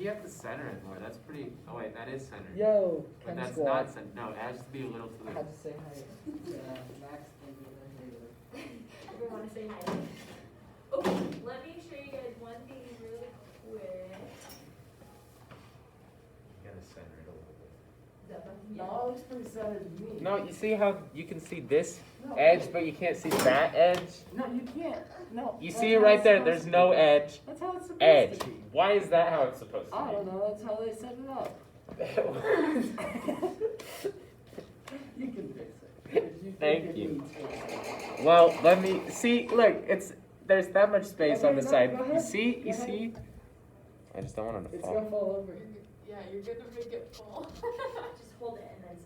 you have to center it more. That's pretty. Oh wait, that is centered. Yo, But Chem that's Squad. not centered. No, it has to be a little to I the. had to say hi. Yeah, Max gave me the hater. Everyone want to say hi? Okay, let me show you guys one thing really quick. You gotta center it a little bit. No, it looks pretty centered to me. No, you see how you can see this No, edge, but you can't see that edge. No, you can't. No. You that's see it how right it's there. supposed There's to no be. edge. That's how it's supposed Edge. to be. Why is that how it's supposed to I be? don't know. That's how they set it up. You can fix it. If you Thank think it you. needs fixing. Well, let me see. Look, there's that much space Okay, on the no, side. go You ahead. see? Go You ahead. see? I just don't want it to It's fall. gonna fall over. Yeah, you're gonna make it full. Just hold it and then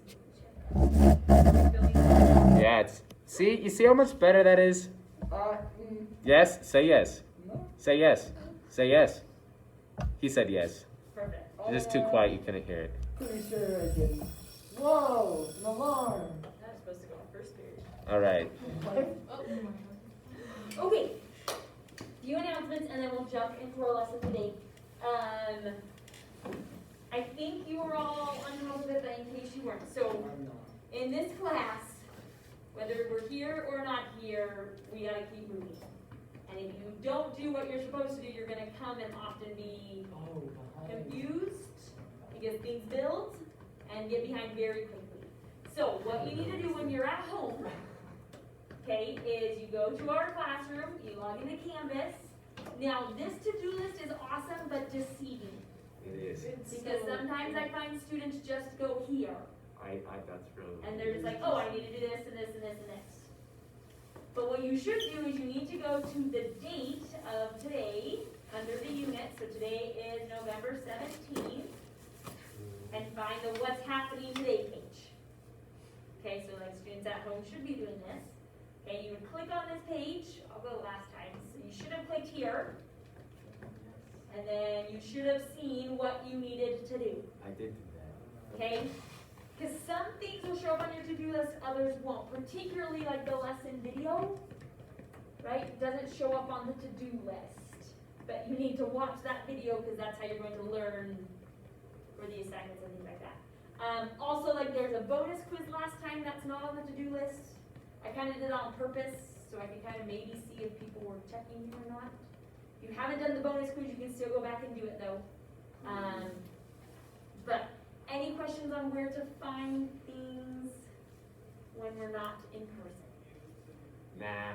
smooth it. Yeah, it's. See? You see how much better that is? Yes? Say yes. No. Say yes. Say yes. He said yes. Perfect. You're just too quiet. You couldn't hear it. Pretty sure I didn't. Whoa, an alarm. That was supposed to go on first period. All right. Okay, few announcements and then we'll jump into our lesson today. I think you were all on top of it, but in case you weren't. So I'm not. in this class, whether we're here or not here, we gotta keep moving. And if you don't do what you're supposed to do, you're gonna come and often be Oh, behind. confused because things build and get behind very quickly. So what you need to do when you're at home, okay, is you go to our classroom, you log into Canvas. Now this to-do list is awesome but deceiving It is. because sometimes I find students just go here That's really. and they're just like, oh, I need to do this and this and this and this. But what you should do is you need to go to the date of today under the unit. So today is November 17th. And find the what's happening today page. Okay, so like students at home should be doing this. Okay, you would click on this page. I'll go last time. So you should have clicked here. And then you should have seen what you needed to do. I did do that. Okay? Because some things will show up on your to-do list, others won't. Particularly like the lesson video, right? It doesn't show up on the to-do list. But you need to watch that video because that's how you're going to learn for the assignments and things like that. Also, like there's a bonus quiz last time that's not on the to-do list. I kind of did it on purpose so I could kind of maybe see if people were checking you or not. If you haven't done the bonus quiz, you can still go back and do it though. But any questions on where to find things when we're not in person? Nah.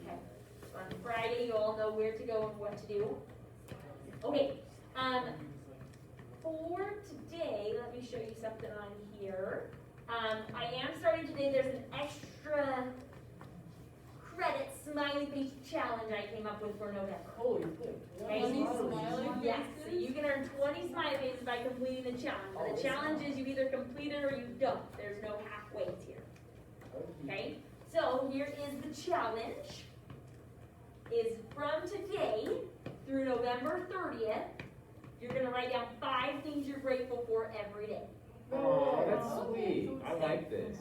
Okay. So on Friday, you all know where to go and what to do. Okay. For today, let me show you something on here. I am starting today. There's an extra credit smiley face challenge I came up with for November. Holy shit. Okay. 20 smiley Yes, so faces? you can earn 20 smiley faces by completing the challenge. And the challenge is you either complete it or you don't. There's no halfways here. Okay? So here is the challenge. Is from today through November 30th, you're going to write down 5 things you're grateful for every day. Oh, that's sweet. I like this.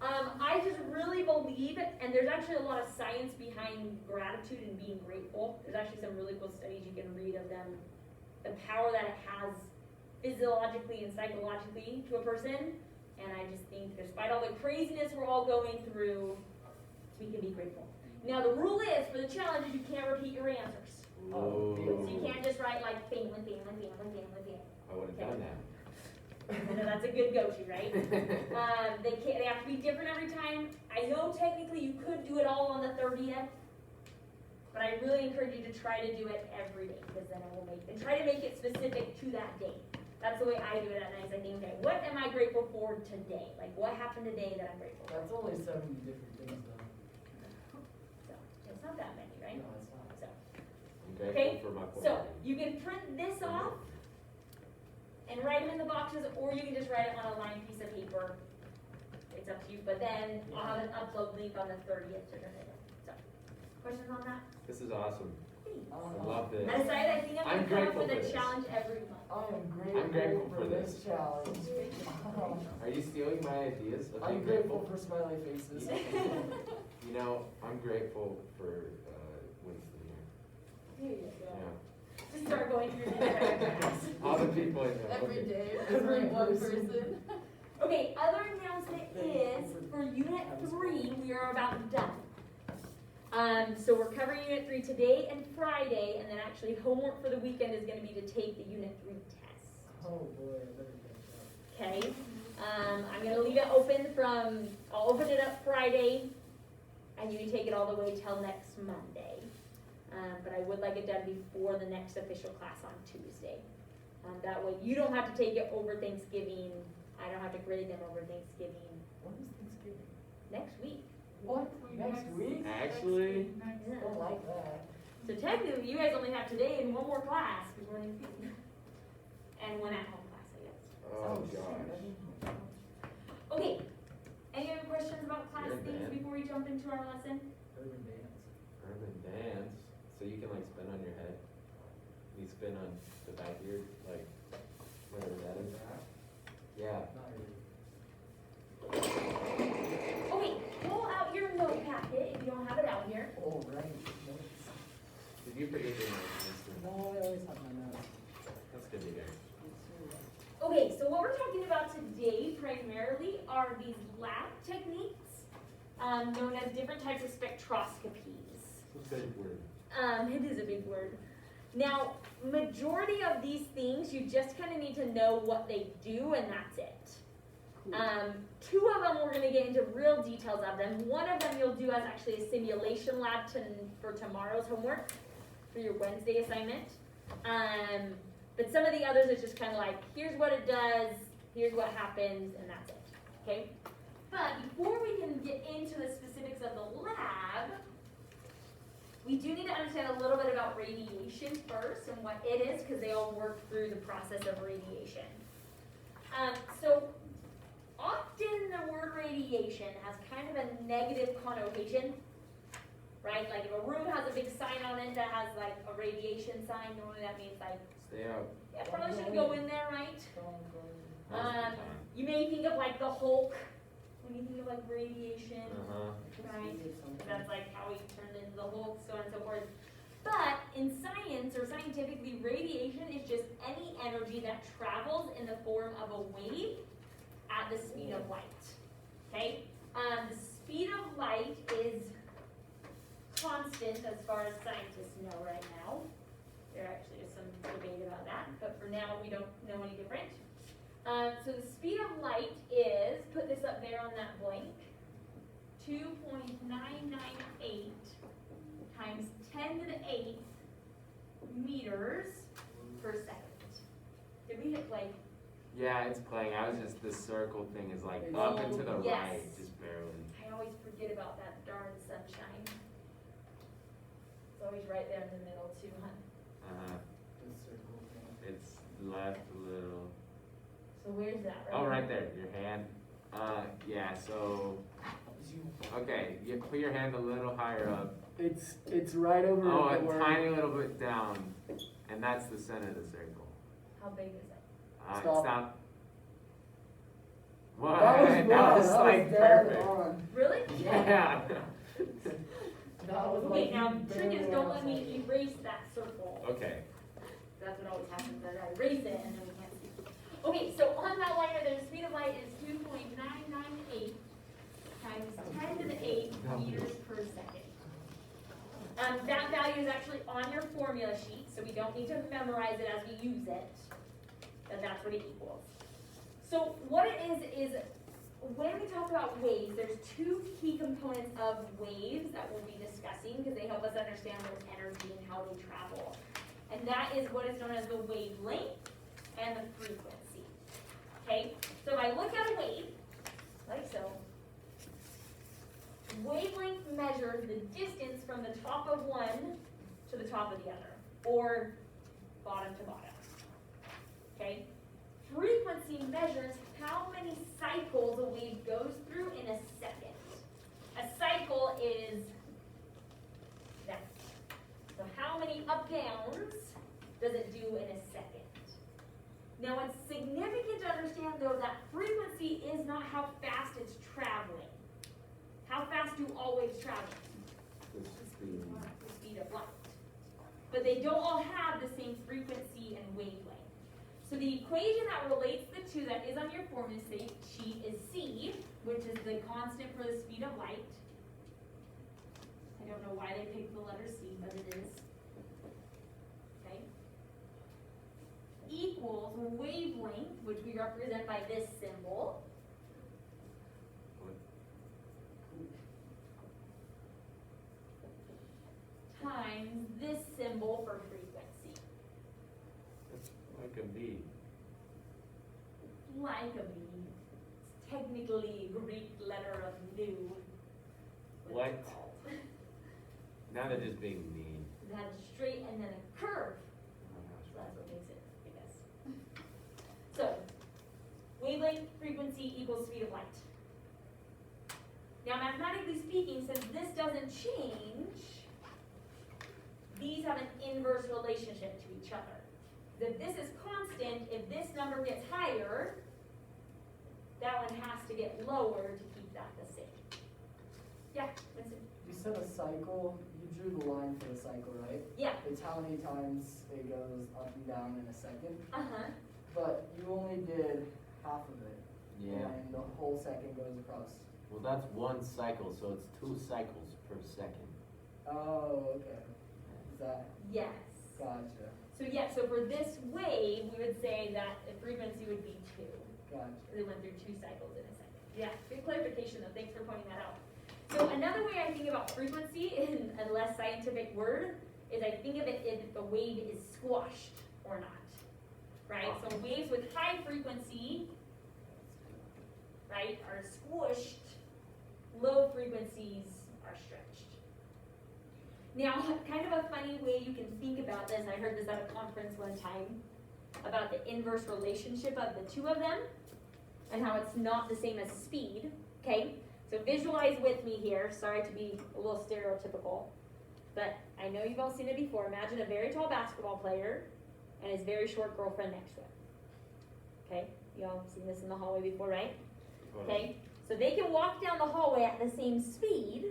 I just really believe, and there's actually a lot of science behind gratitude and being grateful. There's actually some really cool studies you can read of them, the power that it has physiologically and psychologically to a person. And I just think despite all the craziness we're all going through, we can be grateful. Now the rule is, for the challenge, is you can't repeat your answers. Oh. So you can't just write like family, family, family, family. I would have done that. I know that's a good go-to, right? They have to be different every time. I know technically you could do it all on the 30th, but I really encourage you to try to do it every day because then it will try to make it specific to that day. That's the way I do it at night. I think, okay, what am I grateful for today? Like, what happened today that I'm grateful for? That's only 70 different things though. So it's not that many, right? No, it's not. So. I'm grateful Okay, for my So you can print this off and write them in the boxes, or you can just write it on a lined piece of paper. It's up to you, but then I'll have an upload link on the 30th to turn it in. So, questions on that? This is awesome. I love I this. decided I think I'm I'm gonna come up grateful with for a this. challenge every month. I'm grateful for for this this. challenge. Are you stealing my ideas? of I'm being grateful for smiley faces. You know, I'm grateful for Winston here. There you go. Yeah. Just start going through the entire class. All the people in there. Every okay. day, there's like one person. Okay, other announcement is for Unit 3, we are about done. So we're covering Unit 3 today and Friday, and then actually homework for the weekend is going to be to take the Unit 3 test. Oh boy, I better catch Okay? I'm going to leave it open I'll open it up Friday, and you can take it all the way till next Monday. But I would like it done before the next official class on Tuesday. That way you don't have to take it over Thanksgiving. I don't have to grade them over Thanksgiving. When is Thanksgiving? Next week. What? Next week? Actually, Yeah. Don't like that. So technically, you guys only have today and one more class before Thanksgiving. And one at-home class, I guess. oh shit, gosh. I didn't- Okay, any other questions about class Good, things man. before we jump into our lesson? Urban dance. Urban dance. So you can like spin on your head. You spin on the back of your, like, whatever that is. Yeah. Not really. Okay, pull out your note packet if you don't have it out here. Oh, right. Notes. Did you forget your notes? No, I always have my notes. That's good to hear. Okay, so what we're talking about today primarily are these lab techniques, known as different types of spectroscopies. It's a big word. It is a big word. Now, majority of these things, you just kind of need to know what they do, and that's it. Two of them, we're going to get into real details of them. One of them you'll do as actually a simulation lab for tomorrow's homework, for your Wednesday assignment. But some of the others, it's just kind of like, here's what it does, here's what happens, and that's it. Okay? But before we can get into the specifics of the lab, we do need to understand a little bit about radiation first and what it is, because they all work through the process of radiation. So often the word radiation has kind of a negative connotation, right? Like if a room has a big sign on it that has like a radiation sign, normally that means like, Stay out. yeah, probably shouldn't go in there, right? Don't go. Most of the time. You may think of like the Hulk when you think of like radiation. Uh-huh. Right. Something. That's like how he turned into the Hulk, so on and so forth. But in science, or scientifically, radiation is just any energy that travels in the form of a wave at the speed of light. Okay? The speed of light is constant as far as scientists know right now. There actually is some debate about that, but for now we don't know any different. So the speed of light is, put this up there on that blank, 2.998 times 10 to the 8th meters per second. Did we hit play? Yeah, it's playing. I was just, the circle thing is like up and to the Yes. right, just barely. I always forget about that darn sunshine. It's always right there in the middle too, huh? Uh-huh. The circle thing. It's left a little. So where's that? Oh, right there, your hand. Yeah, so, okay, you put your hand a little higher up. It's right over Oh, the a word. tiny little bit down, and that's the center of the circle. How big is it? Stop. Stop. What? That was That wrong. was That like was dead perfect. on. Really? Yeah. That was Okay, like now you trick is barely don't let me outside. erase that circle. Okay. That's what always happens, that I erase it and then we can't see. Okay, so on that line right there, the speed of light is 2.998 times 10 to the 8 meters per second. That value is actually on your formula sheet, so we don't need to memorize it as we use it, but that's what it equals. So what it is when we talk about waves, there's two key components of waves that we'll be discussing because they help us understand their energy and how they travel. And that is what is known as the wavelength and the frequency. Okay, so if I look at a wave, like so, wavelength measures the distance from the top of one to the top of the other, or bottom to bottom. Okay, frequency measures how many cycles a wave goes through in a second. A cycle is that. So how many up-downs does it do in a second? Now it's significant to understand though that frequency is not how fast it's traveling. How fast do all waves travel? This is the The speed of light. But they don't all have the same frequency So the equation that relates the two that is on your formula sheet is C, which is the constant for the speed of light. I don't know why they picked the letter C, but it is. Okay. Equals wavelength, which we represent by this symbol. Times this symbol for frequency. It's like a bee. Like a bee. It's technically a Greek letter of nu. What? It's called. Now they're just being mean. It has a straight and then a curve. Oh my So gosh. that's what makes it, I guess. So, wavelength frequency equals speed of light. Now, mathematically speaking, since this doesn't change, these have an inverse relationship to each other. If this is constant, if this number gets higher, that one has to get lower to keep that the same. Yeah, Winston? You said a cycle, you drew the line for the cycle, right? Yeah. It's how many times it goes up and down in a second, Uh-huh. but you only did half of it. Yeah. And the whole second goes across. Well, that's one cycle, so it's 2 cycles per second. Oh, okay. Is that, Yes. gotcha, So yeah, so for this wave, we would say that the frequency would be 2. gotcha. They went through 2 cycles in a second. Yeah, good clarification though, thanks for pointing that out. So another way I think about frequency in a less scientific word is I think of it if the wave is squashed or not, right? So waves with high frequency, right, are squished, low frequencies are stretched. Now, kind of a funny way you can think about this, I heard this at a conference one time, about the inverse relationship of the two of them, and how it's not the same as speed, okay? So visualize with me here, sorry to be a little stereotypical, but I know you've all seen it before. Imagine a very tall basketball player and his very short girlfriend next to him. Okay, you all seen this in the hallway before, right? Okay, so they can walk down the hallway at the same speed,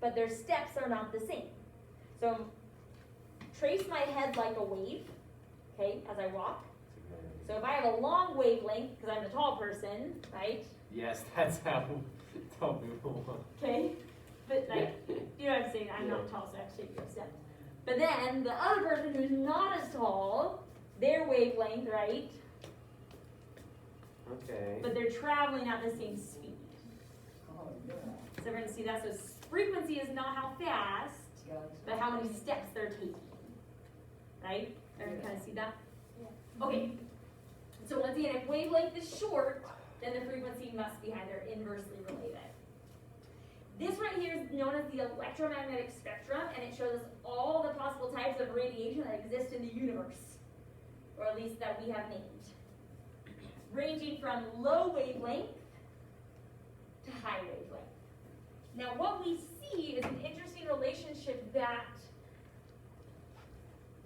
but their steps are not the same. So trace my head like a wave, okay, as I walk. So if I have a long wavelength, because I'm the tall person, right? Yes, that's how tall people want. Okay, but like, you know what I'm saying? I'm not tall, so I have to take your step. But then the other person who's not as tall, their wavelength, right? Okay. But they're traveling at the same speed. Oh, yeah, So we're gonna see that. So frequency is not how fast, gotcha. but how many steps they're taking. Right? Everyone kind of see that? Yeah. Okay. So once again, if wavelength is short, then the frequency must be high. They're inversely related. This right here is known as the electromagnetic spectrum, and it shows us all the possible types of radiation that exist in the universe, or at least that we have named, ranging from low wavelength to high wavelength. Now what we see is an interesting relationship that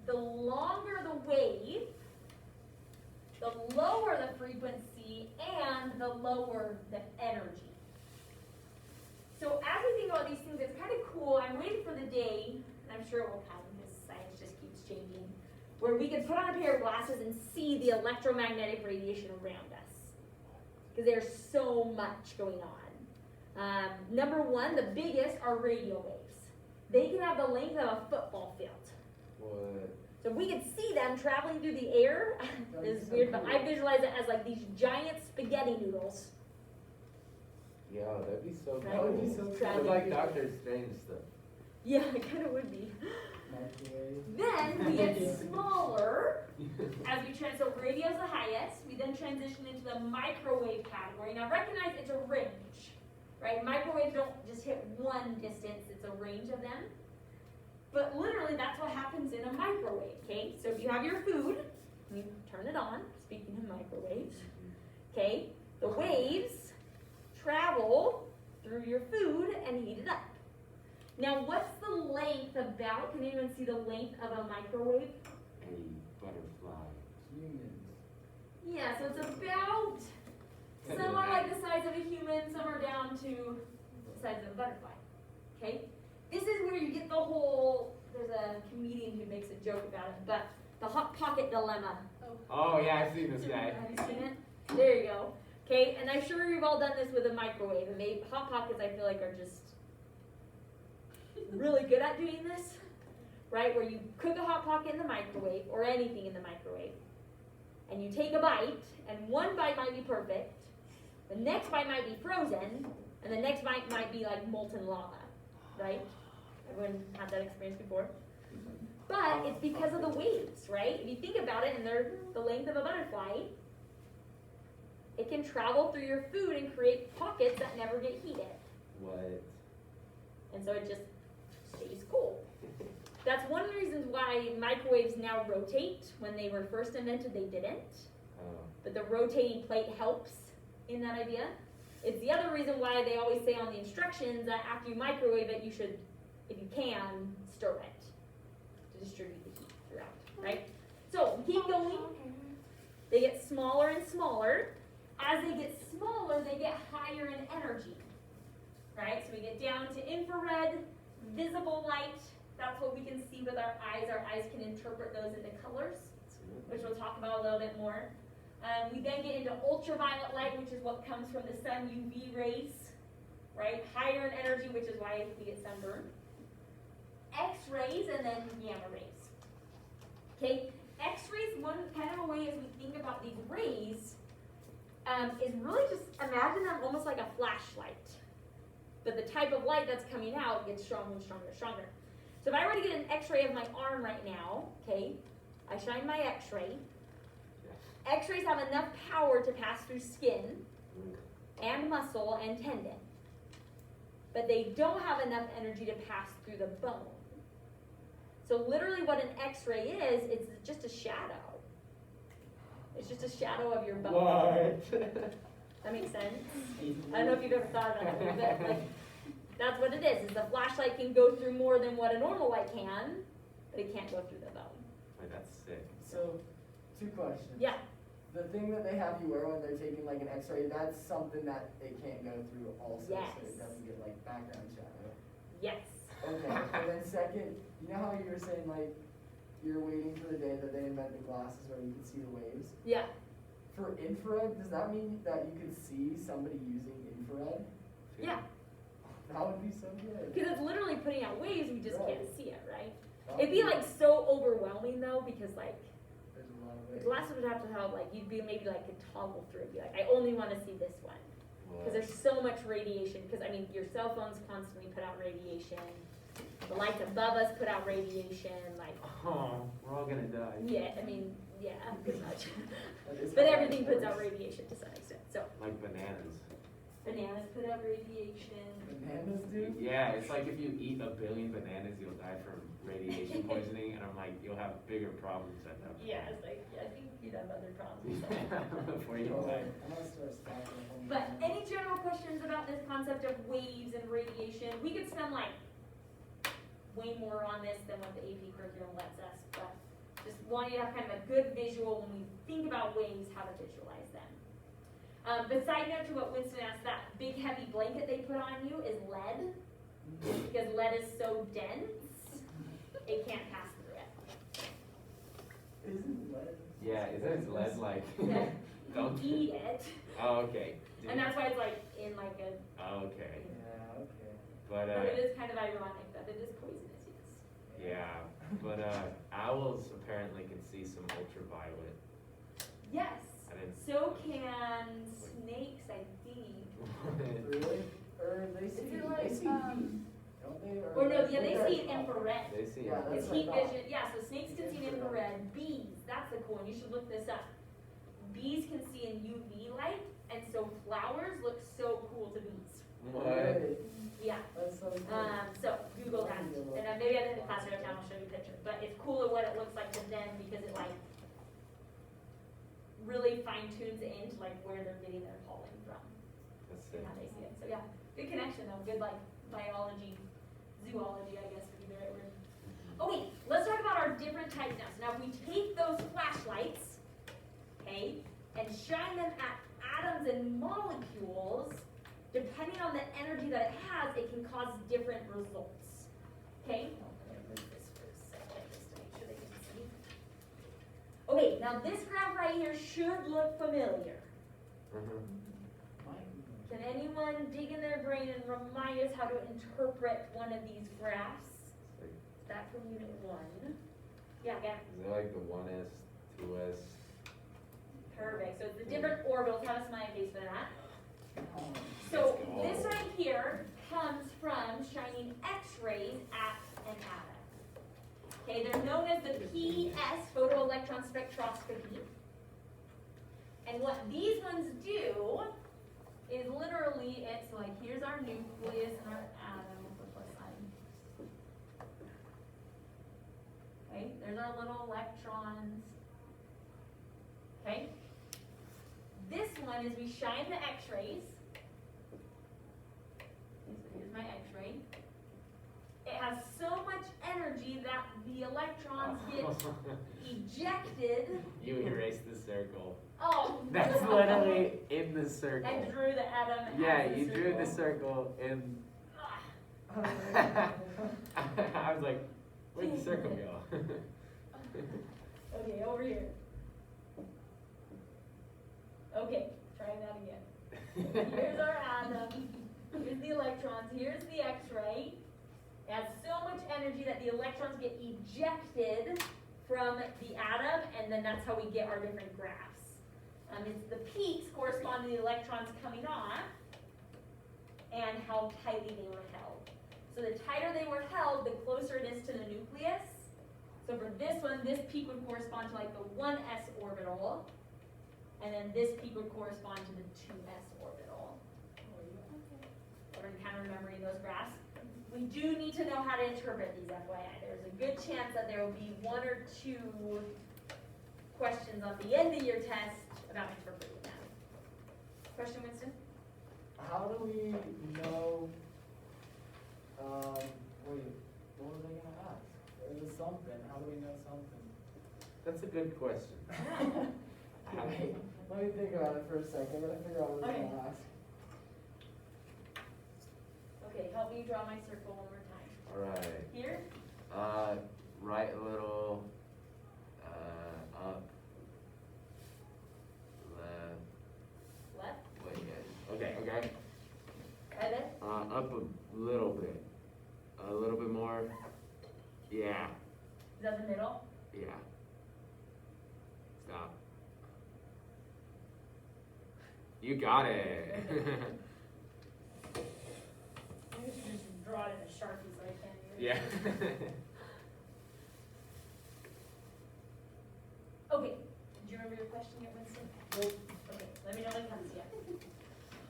the longer the wave, the lower the frequency and the lower the energy. So as we think about these things, it's kind of cool. I'm waiting for the day, and I'm sure it will come because science just keeps changing, where we can put on a pair of glasses and see the electromagnetic radiation around us. Because there's so much going on. Number one, the biggest are radio waves. They can have the length of a football field. What? So if we could see them traveling through the air, this is weird, but I visualize it as like these giant spaghetti noodles. Yeah, that'd be so That cool. would be so It's cool. like Doctor Strange stuff. Yeah, it kind of would be. Microwave. Then we get smaller as we so radio's the highest. We then transition into the microwave category. Now recognize it's a range, right? Microwaves don't just hit one distance, it's a range of them. But literally that's what happens in a microwave, okay? So if you have your food, you turn it on, speaking of microwaves, okay? The waves travel through your food and heat it up. Now what's the length about, can anyone see the length of a microwave? A butterfly. Humans. Yeah, so it's about, some are like the size of a human, some are down to the size of a butterfly, okay? This is where you get the whole, there's a comedian who makes a joke about it, but The Hot Pocket dilemma. Oh yeah, I've seen this guy. Have you seen it? There you go. Okay, and I'm sure you've all done this with a microwave, and Hot Pockets I feel like are just really good at doing this, right? Where you cook a Hot Pocket in the microwave, or anything in the microwave, and you take a bite, and one bite might be perfect, the next bite might be frozen, and the next bite might be like molten lava, right? Everyone had that experience before? But it's because of the waves, right? If you think about it, and they're the length of a butterfly, it can travel through your food and create pockets that never get heated. What? And so it just stays cool. That's one of the reasons why microwaves now rotate. When they were first invented, they didn't. Oh. But the rotating plate helps in that idea. It's the other reason why they always say on the instructions that after you microwave it, you should, if you can, stir it to distribute the heat throughout, right? So keep going. They get smaller and smaller. As they get smaller, they get higher in energy, right? So we get down to infrared, visible light. That's what we can see with our eyes. Our eyes can interpret those into colors, which we'll talk about a little bit more. We then get into ultraviolet light, which is what comes from the sun, UV rays, right? Higher in energy, which is why we get sunburn. X-rays and then gamma rays. Okay, X-rays, one kind of a way as we think about these rays, is really just imagine them almost like a flashlight. But the type of light that's coming out gets stronger and stronger and stronger. So if I were to get an X-ray of my arm right now, okay, I shine my X-ray. X-rays have enough power to pass through skin and muscle and tendon. But they don't have enough energy to pass through the bone. So literally what an X-ray is, it's just a shadow. It's just a shadow of your bone. What? That makes sense? I don't know if you've ever thought about that, but like, that's what it is the flashlight can go through more than what a normal light can, but it can't go through the bone. Wait, that's sick. So, 2 questions. Yeah. The thing that they have you wear when they're taking like an X-ray, that's something that it can't go through also, Yes. so it doesn't get like background shadow. Yes. Okay, and then second, you know how you were saying like you're waiting for the day that they invent the glasses where you can see the waves? Yeah. For infrared, does that mean that you could see somebody using infrared? Yeah. That would be so good. Because it's literally putting out waves, we just can't Right. see it, right? That It'd would be like so overwhelming though, because like There's a lot of the ways. glasses would have to have like you'd be maybe like could toggle through and be like, I only want to see this one. Because there's so much radiation. Because I mean, your cell phones constantly put out radiation. The lights above us put out radiation. Like, Oh, we're all gonna die. yeah, I mean, yeah, pretty much. That is But how it everything puts out works. radiation to some extent. So Like bananas. bananas put out radiation. Bananas do? Yeah, it's like if you eat 1 billion bananas, you'll die from radiation poisoning, and I'm like, you'll have bigger problems at that point. Yeah, it's like I think you'd have other problems. Before you Oh, die. I'm gonna start stacking up on But bananas. any general questions about this concept of waves and radiation? We could spend like way more on this than what the AP curriculum lets us, but just want you to have kind of a good visual when we think about waves, how to visualize them. But side note to what Winston asked, that big heavy blanket they put on you is lead, because lead is so dense, it can't pass through it. Isn't lead? Yeah, isn't lead like? Yeah. Don't. You eat it, Oh, okay. and that's why it's like in like a, Oh, okay. Yeah, okay. But but it is kind of ironic that it is poisonous, yes. yeah, but owls apparently can see some ultraviolet. Yes, I didn't. so can snakes, I think. Really? Or they Is see, it they like, see heat, don't they? Or no, yeah, they they're- see it infrared. They see Yeah, it. that's It's what I heat thought. vision, yeah, so snakes can see in infrared. Bees, that's the cool one, you should look this up. Bees can see in UV light, and so flowers look so cool to bees. What? Really? Yeah, That's so cool. so Google that, and maybe at the end of class right now I'll show you a picture, but it's cool at what it looks like to them because it like really fine tunes it into like where they're getting their pollen from That's sick. and how they see it. So yeah, good connection though, good like biology, zoology, I guess would be the right word. Okay, let's talk about our different types now. So now if we take those flashlights, okay, and shine them at atoms and molecules, depending on the energy that it has, it can cause different results. Okay? I'm gonna move this for a second just to make sure they can see. Now this graph right here should look familiar. Can anyone dig in their brain and remind us how to interpret one of these graphs? Like, Is that from unit 1? Yeah, yeah. is it like the 1s, 2s? Perfect. So it's the different orbitals. Have a smiley face for that. So, So this right here comes from shining X-rays at an atom. Okay, they're known as the PS, photoelectron spectroscopy. And what these ones do is literally, it's like, here's our nucleus and our atom with the plus sign. Okay, there's our little electrons. Okay? This one is we shine the X-rays. So here's my X-ray. It has so much energy that the electrons get ejected. You erased the circle. Oh, That's literally in the circle. I drew the atom. as Yeah, the you drew the circle. circle and Ah. I was like, where'd the circle go? Okay, over here. Okay, try that again. Here's our atom. Here's the electrons. Here's the X-ray. It has so much energy that the electrons get ejected from the atom, and then that's how we get our different graphs. It's the peaks correspond to the electrons coming off and how tightly they were held. So the tighter they were held, the closer it is to the nucleus. So for this one, this peak would correspond to like the 1s orbital, and then this peak would correspond to the 2s orbital. We're kind of remembering those graphs. We do need to know how to interpret these, FYI. There's a good chance that there will be 1 or 2 questions at the end of your test about interpreting them. Question, Winston? how do we know, wait, what was I gonna ask? There was something, how do we know something? That's a good question. Wait, let me think about it for a second, I gotta figure out what I was Okay. gonna ask. Okay, help me draw my circle one more time. Alright. Here? Right a little, up, left, Left? wait, yeah. Okay. Right there? Up a little bit. A little bit more. Yeah, Is that the middle? yeah. Stop. You got it. Maybe we should just draw it in a Sharpie so I can't even. Yeah. Okay, do you remember your question yet, Winston? Nope. Okay, let me know when it comes yet.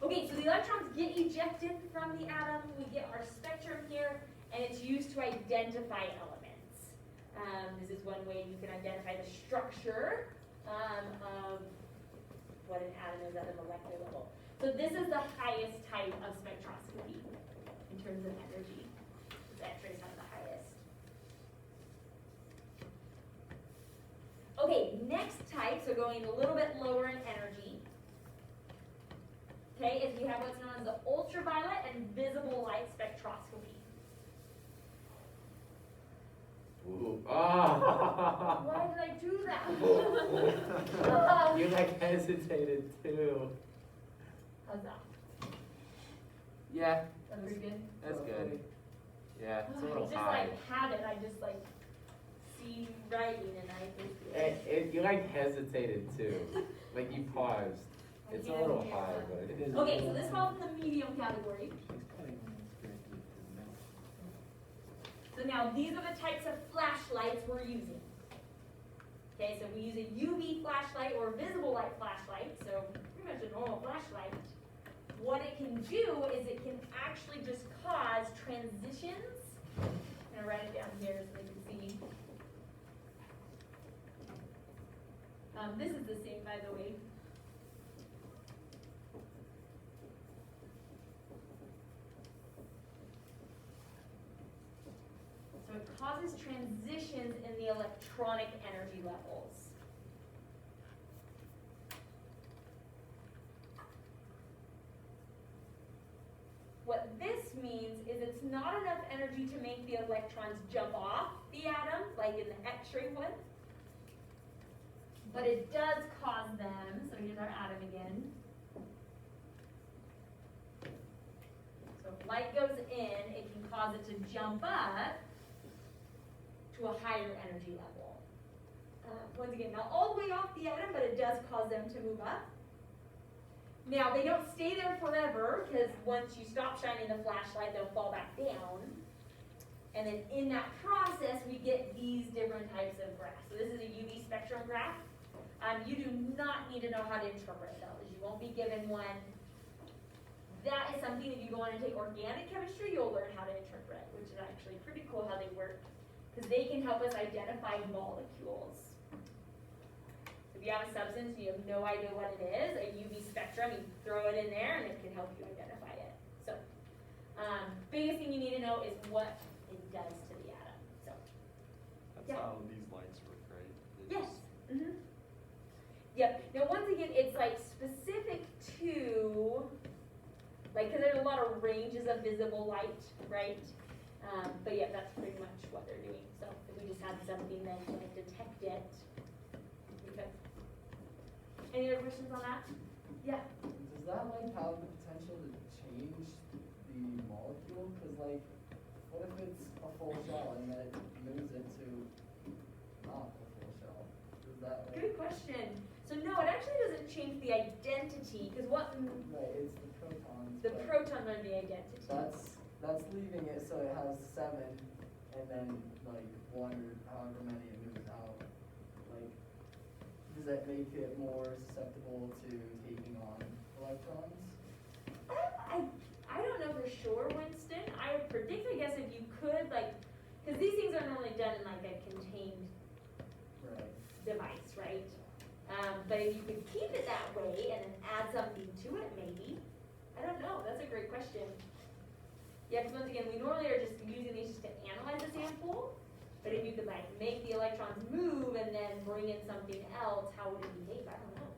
Okay, so the electrons get ejected from the atom, we get our spectrum here, and it's used to identify elements. This is one way you can identify the structure of what an atom is at a molecular level. So this is the highest type of spectroscopy in terms of energy. X-rays have the highest. Okay, next type, so going a little bit lower in energy. Okay, is we have what's known as the ultraviolet and visible light spectroscopy. Ooh. Oh. Why did I do that? You like hesitated too. How's that? Yeah, That's pretty good. that's good. Yeah, it's a I little just high. like habit, I just like see writing and I just. You like hesitated too. Like you paused. It's a little high, but it is. Okay, so this falls in the medium category. So now these are the types of flashlights we're using. Okay, so we use a UV flashlight or visible light flashlight, so pretty much a normal flashlight. What it can do is it can actually just cause transitions. I'm gonna write it down here so they can see. This is the same, by the way. So it causes transitions in the electronic energy levels. What this means is it's not enough energy to make the electrons jump off the atom, like in the X-ray one, but it does cause them, so here's our atom again. So if light goes in, it can cause it to jump up to a higher energy level. Once again, not all the way off the atom, but it does cause them to move up. Now, they don't stay there forever, because once you stop shining the flashlight, they'll fall back down. And then in that process, we get these different types of graphs. So this is a UV spectrum graph. You do not need to know how to interpret those. You won't be given one. That is something, if you go on and take organic chemistry, you'll learn how to interpret, which is actually pretty cool how they work, because they can help us identify molecules. If you have a substance, you have no idea what it is, a UV spectrum, you throw it in there and it can help you identify it. So, biggest thing you need to know is what it does to the atom. So, That's yeah. how these lights work, right? They Yes. just- Yep. Now, once again, it's like specific to, like, because there's a lot of ranges of visible light, right? But yeah, that's pretty much what they're doing. So if we just had something that can detect it. Okay. Any other questions on that? Yeah. Does that like have the potential to change the molecule? Cause like, what if it's a full shell and then it moves it to not a full shell? Does that like? Good question. So no, it actually doesn't change the identity, because what Right, it's the protons. the but protons are the identity. That's leaving it so it has 7 and then like 1 or however many it moves out. Like, does that make it more susceptible to taking on electrons? I don't know for sure, Winston. I would predict, I guess, if you could, like, because these things are normally done in like a contained Right. device, right? But if you could keep it that way and then add something to it, maybe. I don't know. That's a great question. Yeah, because once again, we normally are just using these just to analyze a sample. But if you could like make the electrons move and then bring in something else, how would it behave? I don't know.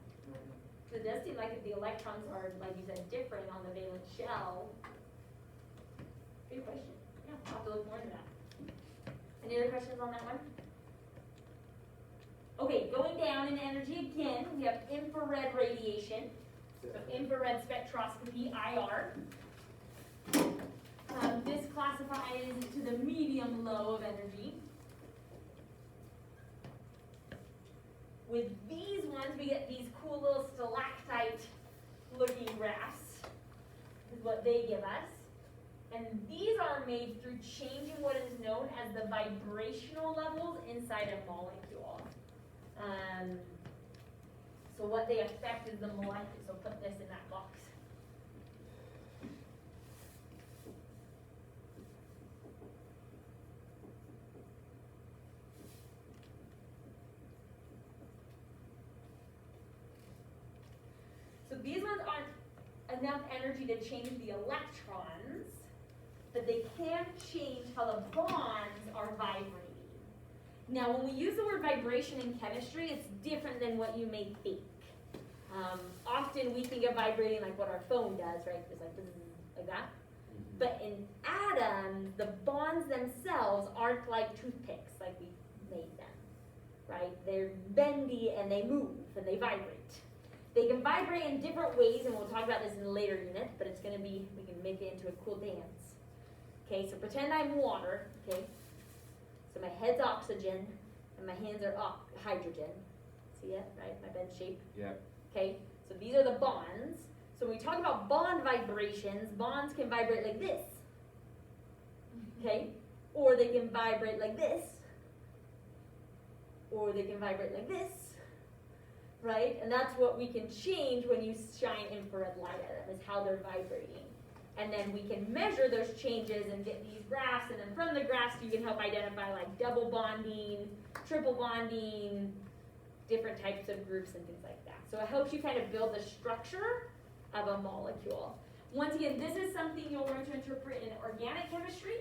So it does seem like if the electrons are, like you said, different on the valence shell. Good question. Yeah, I'll have to look more into that. Any other questions on that one? Okay, going down in energy again, we have infrared radiation. So infrared spectroscopy, IR. This classifies to the medium low of energy. With these ones, we get these cool little stalactite looking graphs, is what they give us. And these are made through changing what is known as the vibrational levels inside a molecule. So what they affect is the molecule, so put this in that box. So these ones aren't enough energy to change the electrons, but they can change how the bonds are vibrating. Now, when we use the word vibration in chemistry, it's different than what you may think. Often we think of vibrating like what our phone does, right? Just like, like that. But in atoms, the bonds themselves aren't like toothpicks, like we made them, right? They're bendy and they move and they vibrate. They can vibrate in different ways, and we'll talk about this in a later unit, but it's gonna be, we can make it into a cool dance. Okay, so pretend I'm water, okay? So my head's oxygen, and my hands are hydrogen. See it, right? My bed shape. Yep. Okay, so these are the bonds. So when we talk about bond vibrations, bonds can vibrate like this. Okay? Or they can vibrate like this. Or they can vibrate like this. Right? And that's what we can change when you shine infrared light at them, is how they're vibrating. And then we can measure those changes and get these graphs, and then from the graphs you can help identify like double bonding, triple bonding, different types of groups and things like that. So it helps you kind of build the structure of a molecule. Once again, this is something you'll learn to interpret in organic chemistry.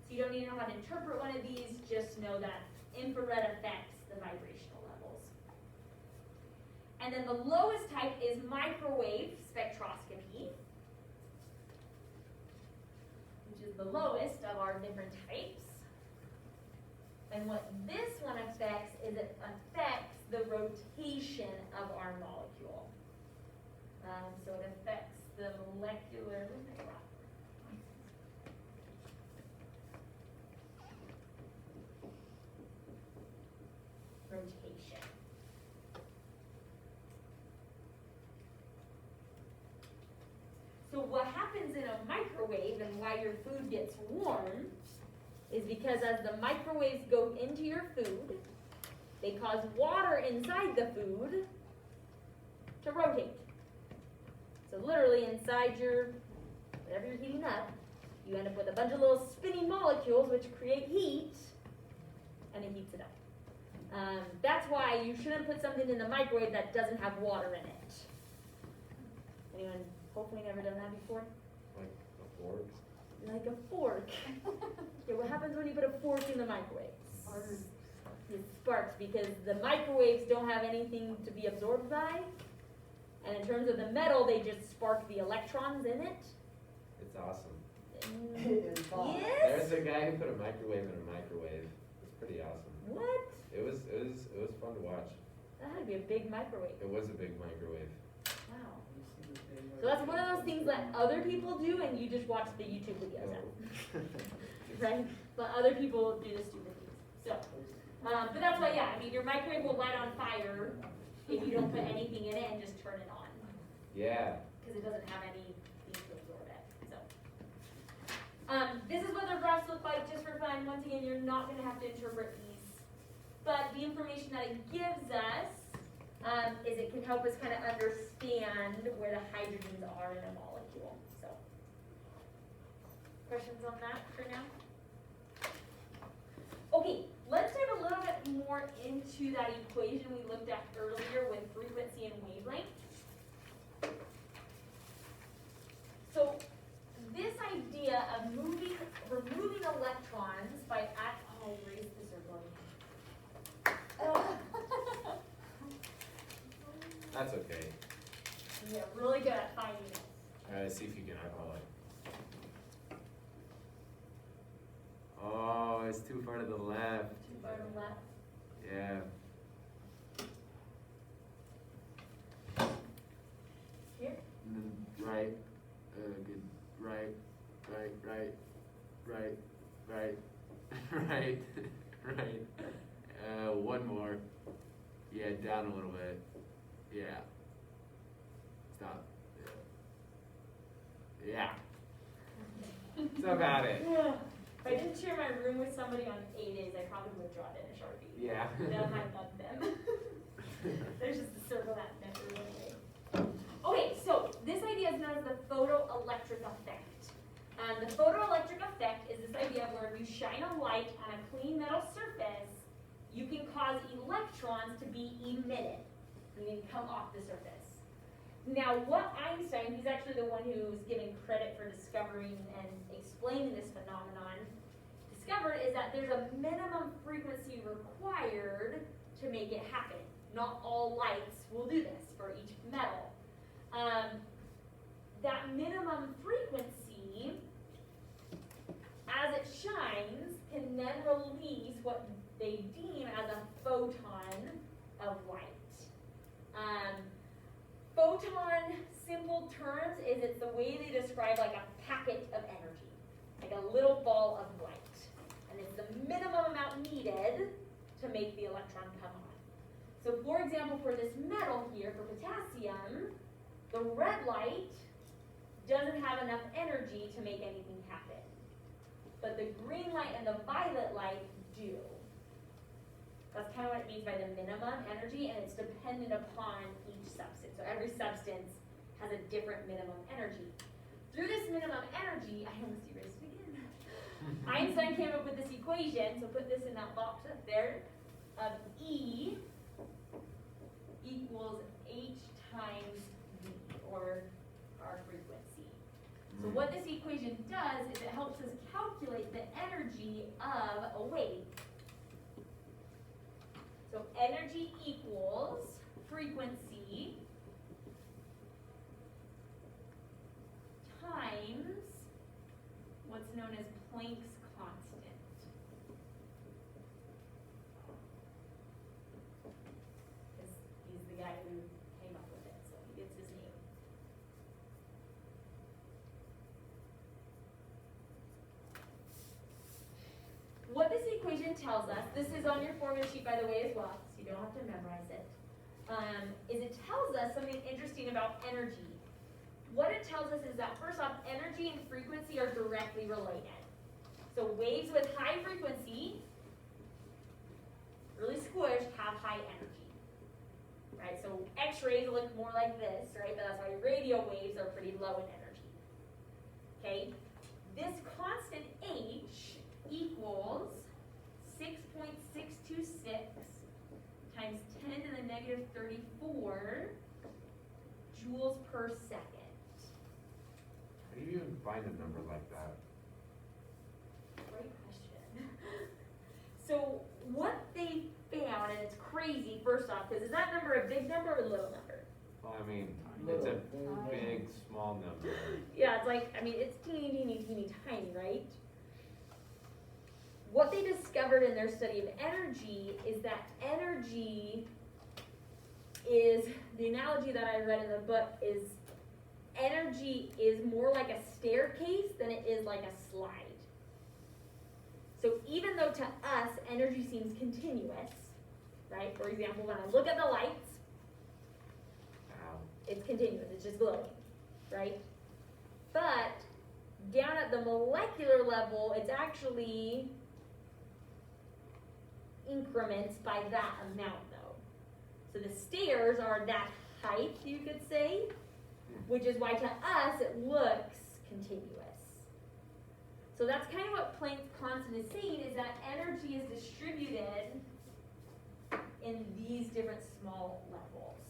So you don't need to know how to interpret one of these, just know that infrared affects the vibrational levels. And then the lowest type is microwave spectroscopy, which is the lowest of our different types. And what this one affects is it affects the rotation of our molecule. So it affects the molecular rotation. So what happens in a microwave and why your food gets warm is because as the microwaves go into your food, they cause water inside the food to rotate. So literally inside your, whatever you're heating up, you end up with a bunch of little spinning molecules which create heat, and it heats it up. That's why you shouldn't put something in the microwave that doesn't have water in it. Anyone hopefully never done that before? Like a fork? Like a fork. Okay, what happens when you put a fork in the microwave? It sparks because the microwaves don't have anything to be absorbed by. And in terms of the metal, they just spark the electrons in it. It's awesome. It is fun. Yes? There's a guy who put a microwave in a microwave. It's pretty awesome. What? It was fun to watch. That had to be a big microwave. It was a big microwave. Wow. So that's one of those things that other people do and you just watch the YouTube videos of. Right? But other people do the stupid things. So, but that's why, yeah, I mean, your microwave will light on fire if you don't put anything in it and just turn it on. Yeah. Because it doesn't have anything to absorb it. So, this is what their graphs look like just for fun. Once again, you're not going to have to interpret these. But the information that it gives us is it can help us kind of understand where the hydrogens are in a molecule. So, questions on that for now? Okay, let's dive a little bit more into that equation we looked at earlier with frequency and wavelength. So, this idea of removing electrons by raise the circle. That's okay. Yeah, really good at finding it. Alright, see if you can eyeball it. Oh, it's too far to the left. Too far to the left. Yeah. Here? And then right. Good. Right. Right. Right. Right. Right. Right. Right. One more. Yeah, down a little bit. Yeah. Stop. Yeah. That's about it. Yeah. If I didn't share my room with somebody on A days, I probably would have drawn it in a Sharpie. Yeah. Then I love them. There's just a circle that never went away. Okay, so this idea is known as the photoelectric effect. And the photoelectric effect is this idea of where if you shine a light on a clean metal surface, you can cause electrons to be emitted. You can come off the surface. Now, what Einstein, he's actually the one who's given credit for discovering and explaining this phenomenon, discovered is that there's a minimum frequency required to make it happen. Not all lights will do this for each metal. That minimum frequency, as it shines, can then release what they deem as a photon of light. Photon, simple terms, is it's the way they describe like a packet of energy, like a little ball of light. And it's the minimum amount needed to make the electron come on. So for example, for this metal here, for potassium, the red light doesn't have enough energy to make anything happen. But the green light and the violet light do. That's kind of what it means by the minimum energy, and it's dependent upon each substance. So every substance has a different minimum energy. Through this minimum energy, I almost erased it again. Einstein came up with this equation, so put this in that box up there, of E equals H times V, or our frequency. So what this equation does is it helps us calculate the energy of a wave. So energy equals frequency times what's known as Planck's constant. Because he's the guy who constant tells us, this is on your formula sheet by the way as well, so you don't have to memorize it, is it tells us something interesting about energy. What it tells us is that first off, energy and frequency are directly related. So waves with high frequency, really squished, have high energy. Right, so X-rays look more like this, right, but that's why radio waves are pretty low in energy. Okay, this constant H equals 6.626 times 10 to the negative 34 joules per second. How do you even find a number like that? Great question. So what they found, and it's crazy first off, because is that number a big number or a little number? Well, I mean, it's a big, small number. Yeah, it's like, I mean, it's teeny, teeny, teeny, tiny, right? What they discovered in their study of energy is that energy is, the analogy that I read in the book is, energy is more like a staircase than it is like a slide. So even though to us, energy seems continuous, right? For example, when I look at the lights, Wow. it's continuous, it's just glowing, right? But down at the molecular level, it's actually increments by that amount though. So the stairs are that height, you could say, which is why to us it looks continuous. So that's kind of what Planck's constant is saying, is that energy is distributed in these different small levels.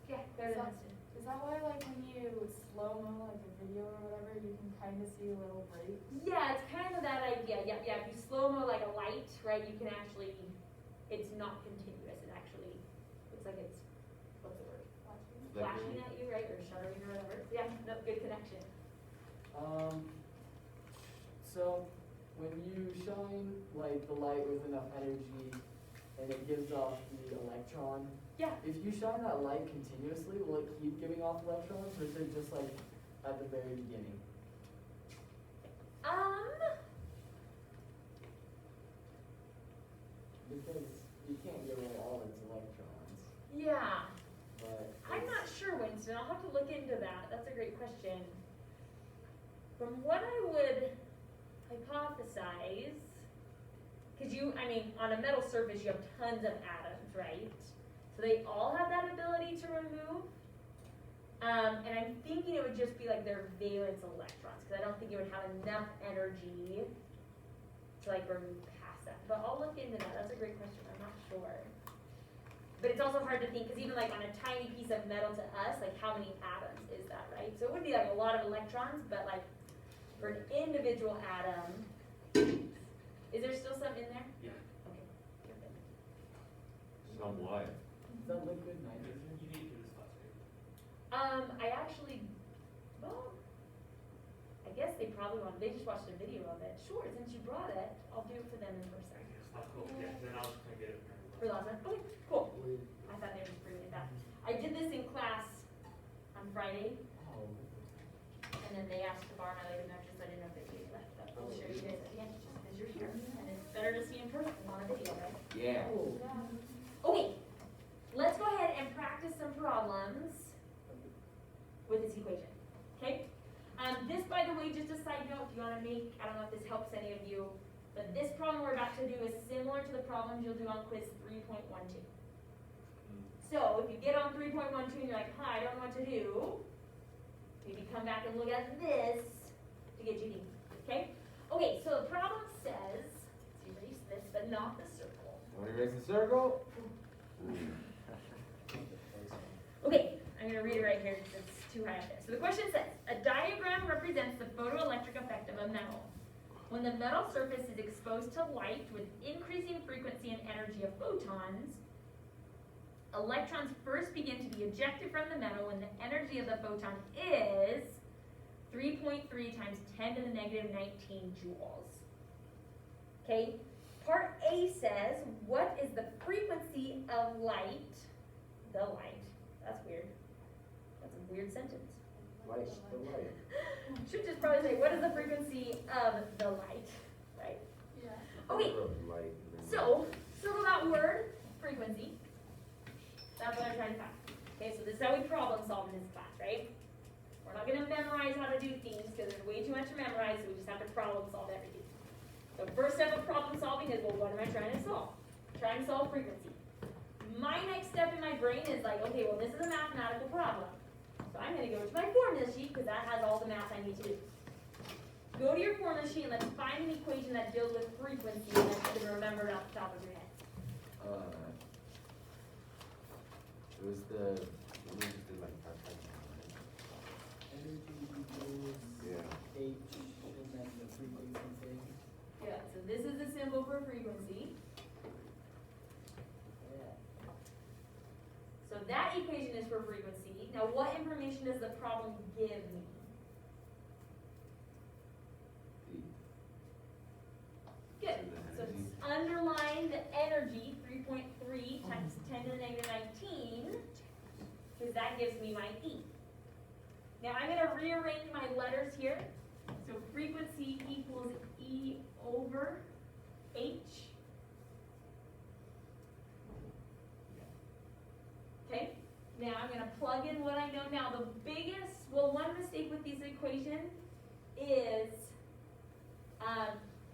Yeah, go to Winston. Is that why, like, when you slow-mo, like a video or whatever, you can kind of see little breaks? Yeah, it's kind of that idea. Yep, yeah. If you slow-mo like a light, right, you can actually, it's not continuous. It actually looks like it's, what's the word? Flashing at you, right, or shuddering or whatever. Yeah, no, good connection. So when you shine like the light with enough energy and it gives off the electron, Yeah. if you shine that light continuously, will it keep giving off electrons, or is it just like at the very beginning? Because you can't give away all its electrons, Yeah. but I'm it's- not sure, Winston. I'll have to look into that. That's a great question. From what I would hypothesize, because I mean, on a metal surface you have tons of atoms, right? So they all have that ability to remove. And I'm thinking it would just be like their valence electrons, because I don't think it would have enough energy to like remove past that. But I'll look into that. That's a great question. I'm not sure. But it's also hard to think, because even like on a tiny piece of metal to us, like how many atoms is that, right? So it would be like a lot of electrons, but like for an individual atom, is there still some in there? Yeah. Okay. Perfect. Some what? Is that liquid nitrogen? You need to do this last week. I actually, well, I guess they probably they just watched a video of it. Sure, since you brought it, I'll do it for them in person. Cool. Yeah, then I'll just kind of get it. For last one? Okay, cool. I thought they were just bringing it back. I did this in class on Friday, Oh. and then they asked to borrow my Lego mattress. I didn't know if they'd be left, but I'll show you guys at the end, just because you're here. And it's better to see in person than on a video, right? Yeah. Cool. Okay, let's go ahead and practice some problems with this equation, okay? This, by the way, just a side note, if you want to make, I don't know if this helps any of you, but this problem we're about to do is similar to the problems you'll do on quiz 3.12. So if you get on 3.12 and you're like, I don't know what to do, maybe come back and look at this to get you thinking, okay? Okay, so the problem says, let's erase this, but not the circle. Want to erase the circle? Okay, I'm going to read it right here because it's too high up there. So the question says, a diagram represents the photoelectric effect of a metal. When the metal surface is exposed to light with increasing frequency and energy of photons, electrons first begin to be ejected from the metal when the energy of the photon is 3.3 times 10 to the negative 19 joules. Okay, part A says, what is the frequency of light? The light. That's weird. That's a weird sentence. Light, the light. Should just probably say, what is the frequency of the light, right? Yeah. Okay, Sort of light and then- so, circle that word, frequency. That's what I'm trying to find. Okay, so this is how we problem solve in this class, right? We're not gonna memorize how to do things, because there's way too much to memorize, so we just have to problem solve everything. The first step of problem solving is, well, what am I trying to solve? Trying to solve frequency. My next step in my brain is like, okay, well, this is a mathematical problem. So I'm gonna go to my formula sheet, because that has all the math I need to do. Go to your formula sheet and let's find an equation that deals with frequency and then you can remember it off the top of your head. It was the, let me just do like part-time. Energy equals Yeah. H, and then the frequency thing. Yeah, so this is the symbol for frequency. Yeah. So that equation is for frequency. Now what information does the problem give me? The, Good. the So energy. it's underline the energy, 3.3 times 10 to the negative 19, because that gives me my E. Now I'm going to rearrange my letters here. So frequency equals E over H. Okay, now I'm going to plug in what I know now. The biggest, well, one mistake with this equation is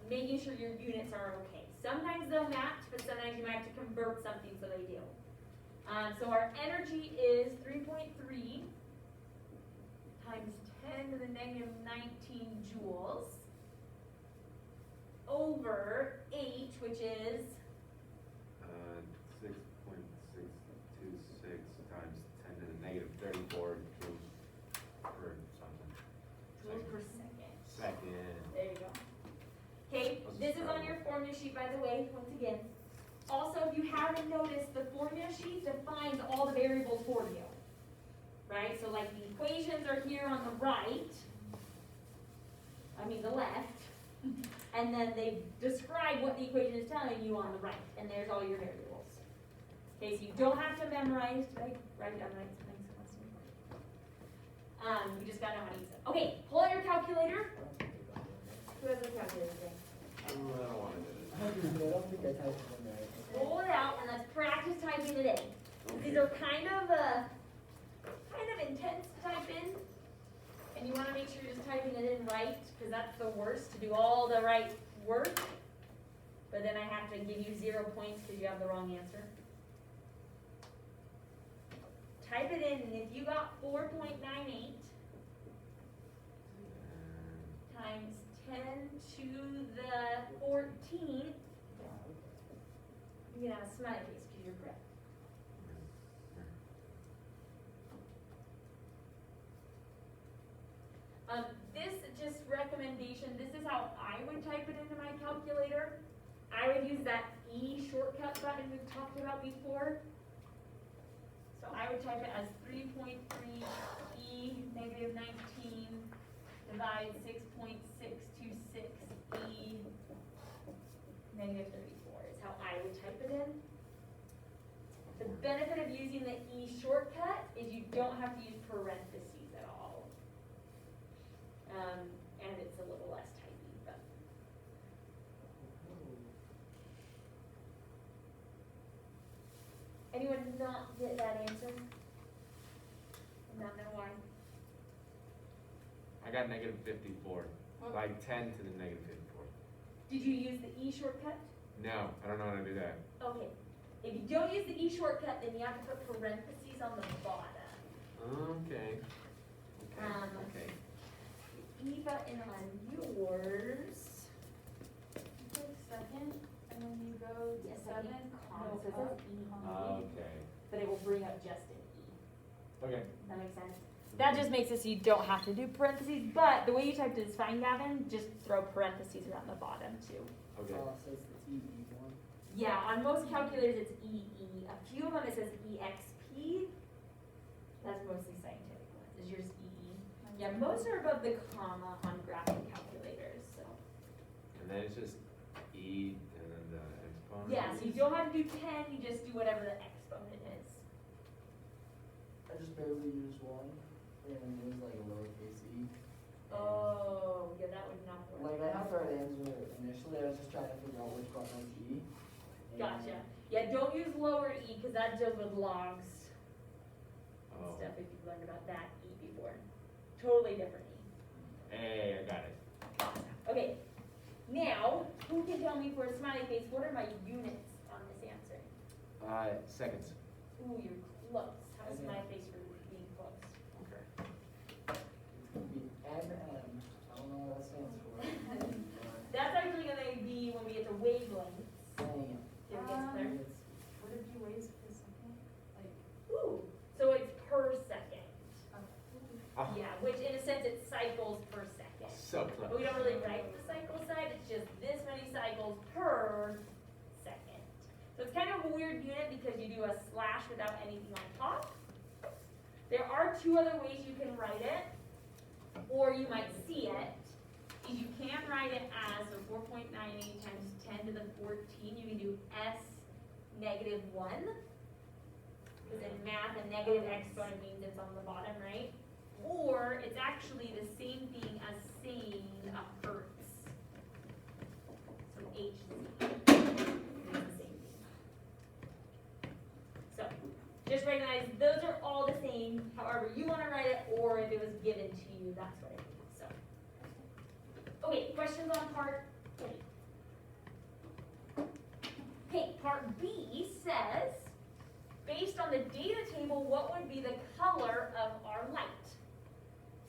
making sure your units are okay. Sometimes they'll match, but sometimes you might have to convert something so they do. So our energy is 3.3 times 10 to the negative 19 joules over H, which is 6.626 times 10 to the negative 34 joules per something. joules per second. Second. There you go. Okay, this is on your formula sheet, by the way, once again. Also, if you haven't noticed, the formula sheet defines all the variables for you. Right? So like the equations are here on the right, the left, and then they describe what the equation is telling you on the right, and there's all your variables. Okay, so you don't have to memorize, right? Write it down, right? You just gotta know how to use it. Okay, pull out your calculator. Who has a calculator today? I don't want to do I don't think I typed it in right. Pull it out and let's practice typing it in. this. These are kind of intense to type in, and you want to make sure you're just typing it in right, because that's the worst, to do all the right work, but then I have to give you 0 points because you have the wrong answer. Type it in, and if you got 4.98 times 10 to the 14th, you can have a smiley face because you're correct. This just recommendation, this is how I would type it into my calculator. I would use that E shortcut button we've talked about before. So I would type it as 3.3 E negative 19 divide 6.626 E negative 34 is how I would type it in. The benefit of using the E shortcut is you don't have to use parentheses at all. And it's a little less typey, but. Anyone not get that answer? Not know why? I got negative 54. Like 10 to the negative 54. Did you use the E shortcut? No, I don't know how to do that. Okay. If you don't use the E shortcut, then you have to put parentheses on the bottom. Okay. Okay. E button on yours. Click second, and then you go to Yes, seven, comma, so it no, says up, E. comma. Okay. But it will bring up just an E. Okay. Does that make sense? That just makes it so you don't have to do parentheses, but the way you typed it is fine, Gavin. Just throw parentheses around the bottom too. Okay. Oh, so it's the TE one. Yeah, on most calculators it's EE. A few of them it says EXP. That's mostly scientific ones. Is yours EE? Yeah, most are above the comma on graphic calculators, so. And then it's just E and then the exponent. Yeah, so you don't have to do 10, you just do whatever the exponent is. I just barely used one, and it was like a lowercase e, Oh, yeah, that would not work. Like, I have the right answer initially, I was just trying to figure out which button was E. And- Gotcha. Yeah, don't use lower E, cause that deals with logs and Oh, stuff, if you've learned about that E before. Totally different E. hey, I got it. Okay, now, who can tell me for a smiley face, what are my units on this answer? Seconds. Ooh, you're close. Have a Okay. smiley face for being close. Okay. It's gonna be MM, I don't know what that stands for. That's actually gonna be when we get to wavelengths. Dang Did it get clear? it. Would it be waves per second? Like, Ooh, so it's per second. Oh, Yeah, which in a sense it cycles per second. so But close. we don't really write the cycle side, it's just this many cycles per second. So it's kind of a weird unit because you do a slash without anything on top. There are two other ways you can write it, or you might see it. Is you can write it as, so 4.98 times 10 to the 14, you can do S negative 1. Because in math, a negative exponent means it's on the bottom, right? Or it's actually the same thing as saying a hertz. So HZ is the same thing. So just recognize those are all the same, however you want to write it, or if it was given to you, that's what it means. So, okay, questions on part A? Okay, part B says, based on the data table, what would be the color of our light?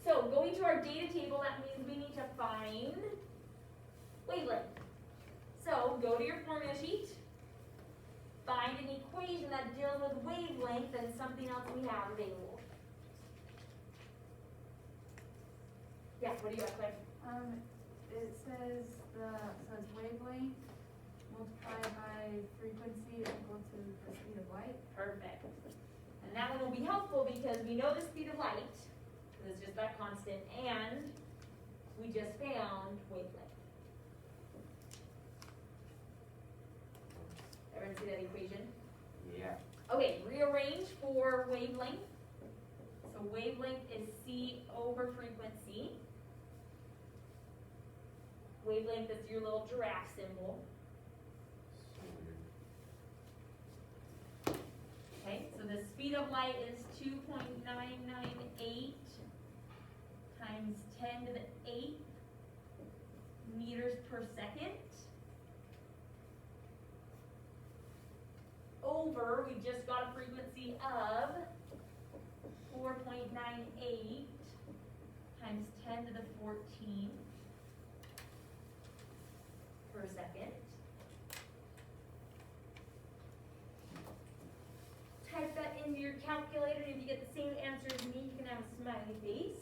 So going to our data table, that means we need to find wavelength. So go to your formula sheet, find an equation that deals with wavelength and something else we have available. Yeah, what do you got, Claire? it says so it's wavelength multiplied by frequency is equal to the speed of light. Perfect. And that one will be helpful because we know the speed of light, because it's just that constant, and we just found wavelength. Everyone see that equation? Yeah. Okay, rearrange for wavelength. So wavelength is C over frequency. Wavelength is your little giraffe symbol. So weird. Okay, so the speed of light is 2.998 times 10 to the 8th meters per second. Over, we just got a frequency of 4.98 times 10 to the 14 per second. Type that into your calculator, and if you get the same answer as me, you can have a smiley face.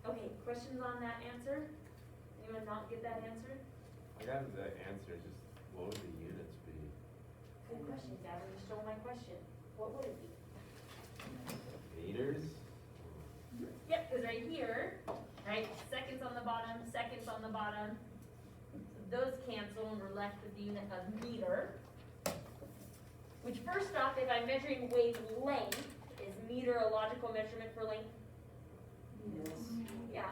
Okay, questions on that answer? Anyone not get that answer? I got the answer, just what would the units be? Good question, Gavin, you stole my question. What would it be? Meters? Yep, because right here, right, seconds on the bottom, seconds on the bottom. So those cancel and we're left with the unit of meter. Which first off, if I'm measuring wavelength, is meter a logical measurement for length? Yes. Yeah.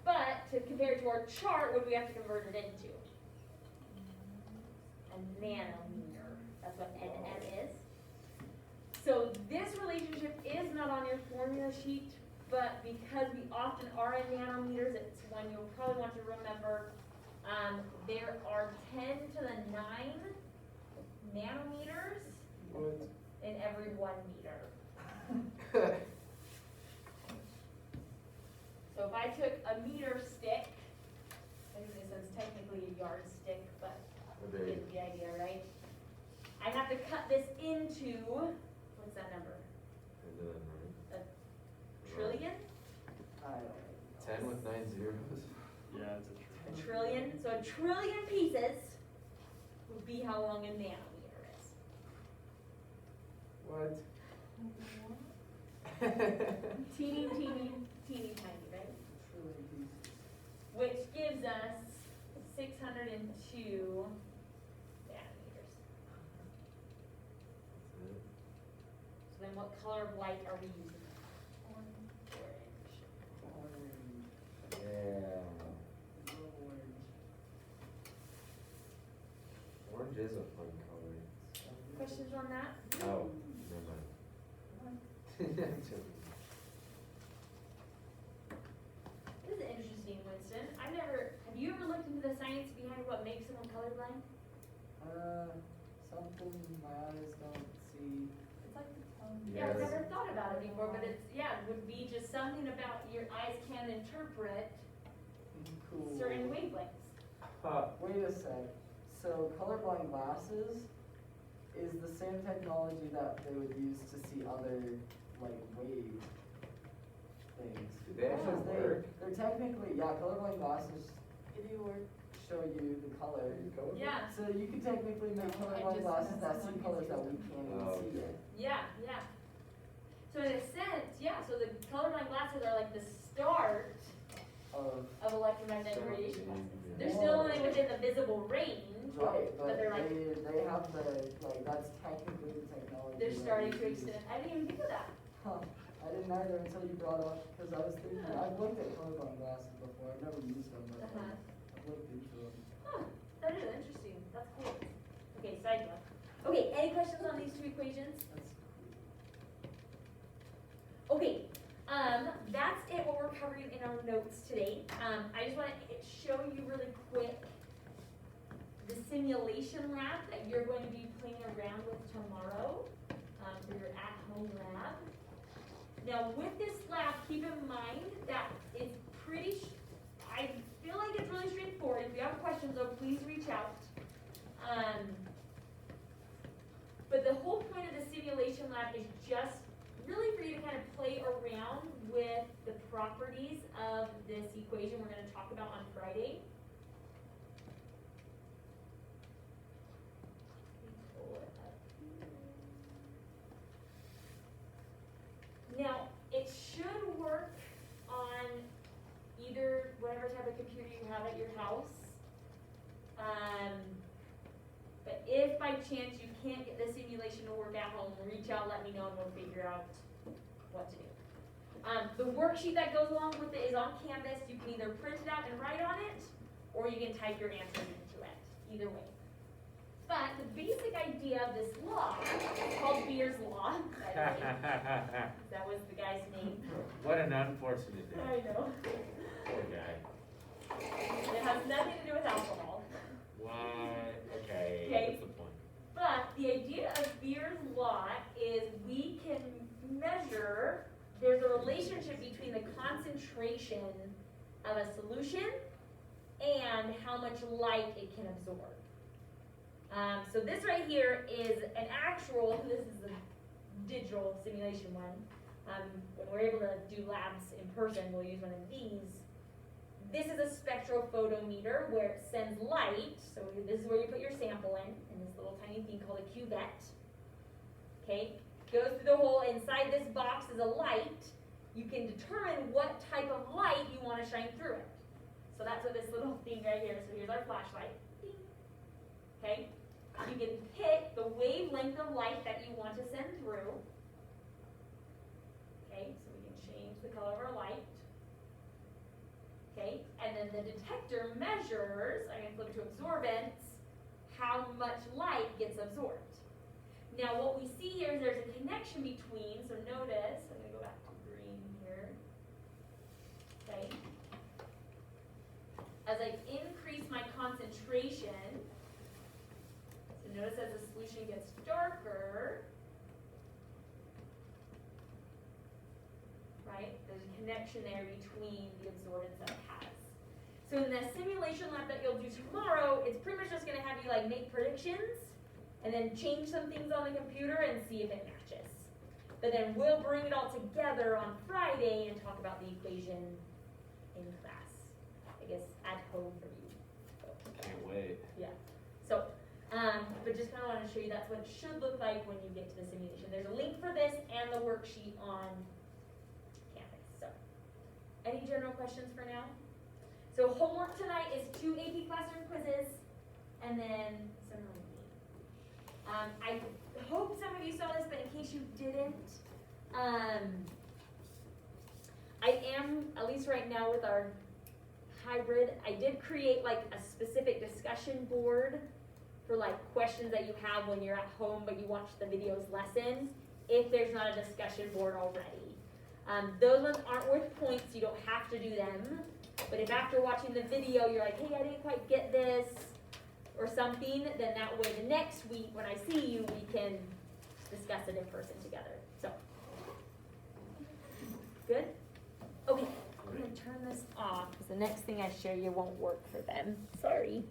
But to compare it to our chart, what do we have to convert it into? A nanometer. That's what NM is. So this relationship is not on your formula sheet, but because we often are in nanometers, it's one you'll probably want to remember. There are 10 to the 9 nanometers What? in every 1 meter. So if I took a meter stick, I think this is technically a yardstick, but you Okay. get the idea, right? I have to cut this into, what's that number? And then, right? A trillion? I don't know. 10 with 9 zeros. Yeah, it's A trillion, so a trillion pieces would be how long a nanometer is. What? Teeny, teeny, teeny tiny, right? Trillion pieces. Which gives us 602 nanometers. So then what color of light are we using? Orange. Orange. Yeah. Orange. Orange is a fun color. Questions on that? Oh, never mind. I'm joking. This is interesting, Winston. Have you ever looked into the science behind what makes someone colorblind? Something my eyes don't see. It's like the tongue. Yeah, I've Yes. never thought about it before, but it would be just something about your eyes can interpret Cool. certain wavelengths. Wait a sec. So colorblind glasses is the same technology that they would use to see other like wave things. Do they actually Because work? They're technically, yeah, colorblind glasses They do work. show you the color. There you go. Yeah, So you could technically make No, I colorblind just glasses had that see someone colors use that we it. can't Oh, even see okay. yet. yeah. So in a sense, yeah, so the colorblind glasses are like the start Of of electromagnetic Start, radiation yeah. glasses. They're still only within the visible range, right, but but they're like, they have the like that's technically the technology. they're that starting we to use. extend. I didn't even think of that. Huh. I didn't either until you brought up, because I was thinking, I've looked at colorblind glasses before, I've never used them, but Uh-huh. I've looked into them. Huh, that is interesting. That's cool. Okay, side note. Okay, any questions on these two equations? That's Okay, that's it, what we're covering in our notes today. I just want to show you really quick the simulation lab that you're going to be playing around with tomorrow for your at-home lab. Now, with this lab, keep in mind that it's I feel like it's really straightforward. If you have questions, though, please reach out. But the whole point of the simulation lab is just really for you to kind of play around with the properties of this equation we're going to talk about on Friday. Let me pull it up here. Now, it should work on either whatever type of computer you have at your house. But if by chance you can't get the simulation to work at home, reach out, let me know, and we'll figure out what to do. The worksheet that goes along with it is on Canvas. You can either print it out and write on it, or you can type your answers into it. Either way. But the basic idea of this law is called Beer's Law. By the way. That was the guy's name. What an unfortunate day. I know. Poor guy. It has nothing to do with alcohol. Why? Okay, Okay. what's the point? But the idea of Beer's Law is we can measure, there's a relationship between the concentration of a solution and how much light it can absorb. So this right here is an actual, this is a digital simulation one. When we're able to do labs in person, we'll use one of these. This is a spectrophotometer where it sends light, so this is where you put your sample in this little tiny thing called a cuvette. Okay, goes through the hole, inside this box is a light. You can determine what type of light you want to shine through it. So that's what this little thing right here, so here's our flashlight. Ding. Okay, you can pick the wavelength of light that you want to send through. Okay, so we can change the color of our light. Okay, and then the detector measures, I'm going to flip to absorbance, how much light gets absorbed. Now what we see here is there's a connection between, so notice, I'm going to go back to green here. Okay. As I increase my concentration, so notice as the solution gets darker, right, there's a connection there between the absorbance that it has. So in the simulation lab that you'll do tomorrow, it's pretty much just gonna have you like make predictions and then change some things on the computer and see if it matches. But then we'll bring it all together on Friday and talk about the equation in class. I guess at home for you. So, Can't wait. yeah. So, but just kind of want to show you that's what it should look like when you get to the simulation. There's a link for this and the worksheet on campus. So, any general questions for now? So homework tonight is 2 AP classroom quizzes and then some reading. I hope some of you saw this, but in case you didn't, I am, at least right now with our hybrid, I did create like a specific discussion board for like questions that you have when you're at home but you watch the videos lesson, if there's not a discussion board already. Those ones aren't worth points, you don't have to do them. But if after watching the video you're like, hey, I didn't quite get this, or something, then that way the next week when I see you, we can discuss it in person together. So, good? Okay, I'm gonna turn this off because the next thing I show you won't work for them. Sorry.